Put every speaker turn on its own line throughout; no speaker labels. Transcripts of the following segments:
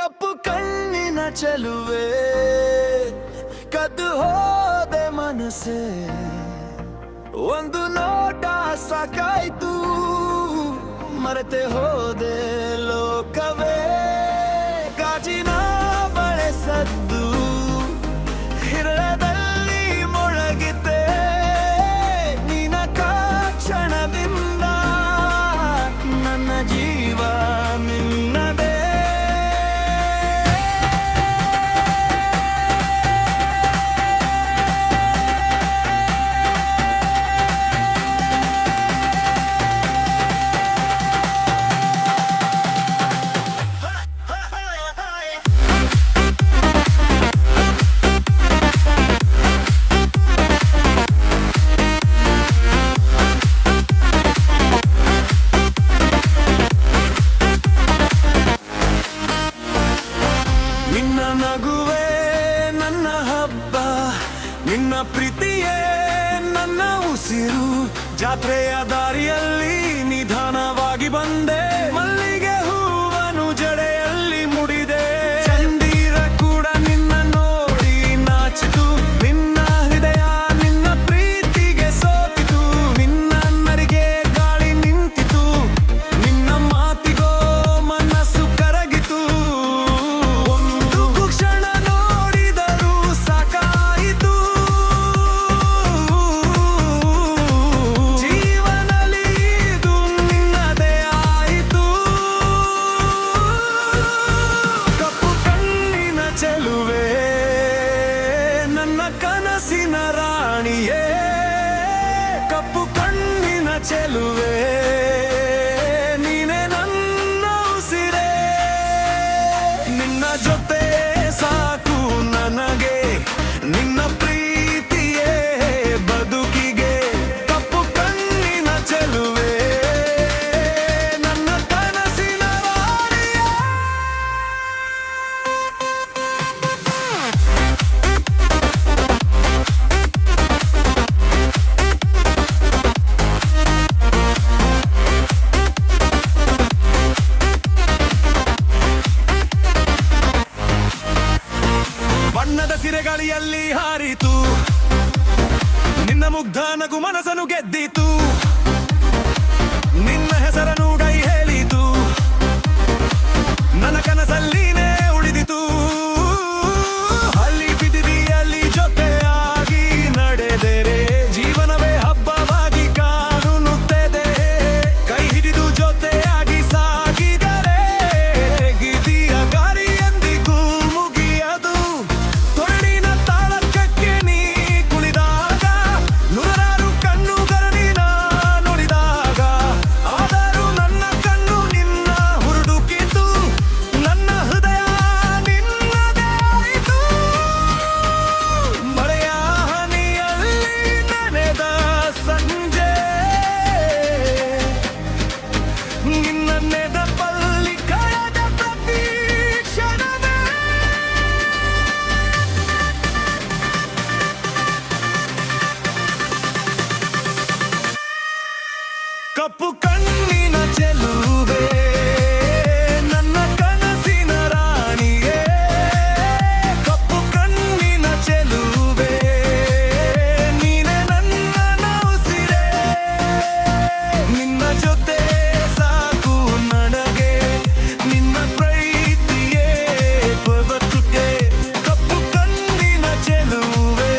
ಕಪ್ಪು ಕಣ್ಣಿನ ಚೆಲುವೆ ಕದ್ದು ಹೋದೆ ಮನಸ್ಸೆ, ಒಂದು ನೋಟ ಸಾಕಾಯ್ತು ಮರೆತೆ ಹೋದೆ ಲೋಕವೇ. ಗಾಜಿನ ಬಳೆ ಸದ್ದು ಹಿರಳದಲ್ಲಿ ಮೊಳಗಿದ್ದೆ, ನಿನ್ನ ಕ್ಷಣದಿಂದ ನನ್ನ ಜೀವ ನಿನ್ನದೇ. ನಿನ್ನ ನಗುವೆ ನನ್ನ ಹಬ್ಬ, ನಿನ್ನ ಪ್ರೀತಿಯೇ ನನ್ನ ಉಸಿರು. ಜಾತ್ರೆಯ ದಾರಿಯಲ್ಲಿ ನಿಧಾನವಾಗಿ ಬಂದೆ, ಮಲ್ಲಿಗೆ ಹೂವನು ಜಡೆಯಲ್ಲಿ ಮುಡಿದೆ. ಚಂದಿರ ಕೂಡ ನಿನ್ನ ನೋಡಿ ನಾಚಿತು, ನಿನ್ನ ಹೃದಯ ನಿನ್ನ ಪ್ರೀತಿಗೆ ಸೋತಿತು. ನಿನ್ನ ನರಿಗೆ ಗಾಳಿ ನಿಂತಿತು, ನಿನ್ನ ಮಾತಿಗೋ ಮನಸ್ಸು ಕರಗಿತು. ಕ್ಷಣ ನೋಡಿದರೂ ಸಾಕಾಯಿತು, ಜೀವನದಲ್ಲಿ ಇದು ನಿನ್ನದೇ ಆಯಿತು. ಕಪ್ಪು ಕಣ್ಣಿನ ಚೆಲುವೆ ನನ್ನ ಕನಸಿನ ರಾಣಿಯೇ, ಕಪ್ಪು ಕಣ್ಣಿನ ಚೆಲುವೆ ನೀನೆ ನನ್ನ ಉಸಿರೇ. ನಿನ್ನ ಜೊತೆ ಸಾಕು ನನಗೆ, ನಿನ್ನ ಪ್ರೀತಿಯೇ ಬದುಕಿಗೆ. ಕಪ್ಪು ಕಣ್ಣಿನ ಚೆಲುವೆ ನನ್ನ ಕನಸಿನ ರಾಣಿಯೇ. ಬಣ್ಣದ ಸಿರೆಗಳಿಯಲ್ಲಿ ಹಾರಿತು, ನಿನ್ನ ಮುಗ್ಧ ನಗು ಮನಸ್ಸನ್ನು ಗೆದ್ದಿತು. ನಿನ್ನ ಹೆಸರನ್ನು ಕೈ ಹೇಳಿತು, ನನ್ನ ಕನಸಲ್ಲಿನೇ ಉಳಿದಿತು. ಅಲ್ಲಿ ಬಿದಿರಿಯಲ್ಲಿ ಜೊತೆಯಾಗಿ ನಡೆದರೆ ಜೀವನವೇ ಹಬ್ಬವಾಗಿ ಕಾಣುತ್ತದೆ. ಕೈ ಹಿಡಿದು ಜೊತೆಯಾಗಿ ಸಾಗಿದರೆ ಗಿರಿಯ ಗಾರಿ ಎಂದಿಗೂ ಮುಗಿಯದು. ತೊಳ್ಳಿನ ತಾಳಕ್ಕೆ ನೀ ಕುಣಿದಾಗ, ನೂರಾರು ಕಣ್ಣುಗಳ ನೀನ ನುಡಿದಾಗ, ಆದರೂ ನನ್ನ ಕಣ್ಣು ನಿನ್ನ ಹುಡುಕಿತು, ನನ್ನ ಹೃದಯ ನಿನ್ನದೇ ಆಯಿತು. ಮಳೆಯ ಹನಿಯಲ್ಲಿ ನೆನೆದ ಸಂಜೆ, ನಿನ್ನ ನೆನಪಲ್ಲಿ ಕಳೆದ ಪ್ರತಿ ಕ್ಷಣವೇ. ಕಪ್ಪು ಕಣ್ಣಿನ ಚೆಲುವೆ ನನ್ನ ಕನಸಿನ ರಾಣಿಯೇ, ಕಪ್ಪು ಕಣ್ಣಿನ ಚೆಲುವೆ ನೀನೆ ನನ್ನ ಉಸಿರೇ. ನಿನ್ನ ಜೊತೆ ಸಾಕು ನನಗೆ, ನಿನ್ನ ಪ್ರೀತಿಯೇ ಬದುಕಿಗೆ. ಕಪ್ಪು ಕಣ್ಣಿನ ಚೆಲುವೆ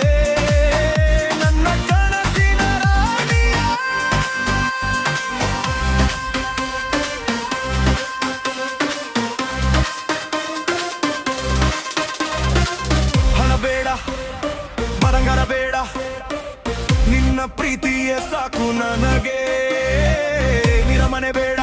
ನನ್ನ ಕನಸಿನ ರಾಣಿಯೇ. ಹಣ ಬೇಡ, ಬರಂಗಾರ ಬೇಡ, ನಿನ್ನ ಪ್ರೀತಿಯೇ ಸಾಕು ನನಗೆ. ನಿರಮನೆ ಬೇಡ,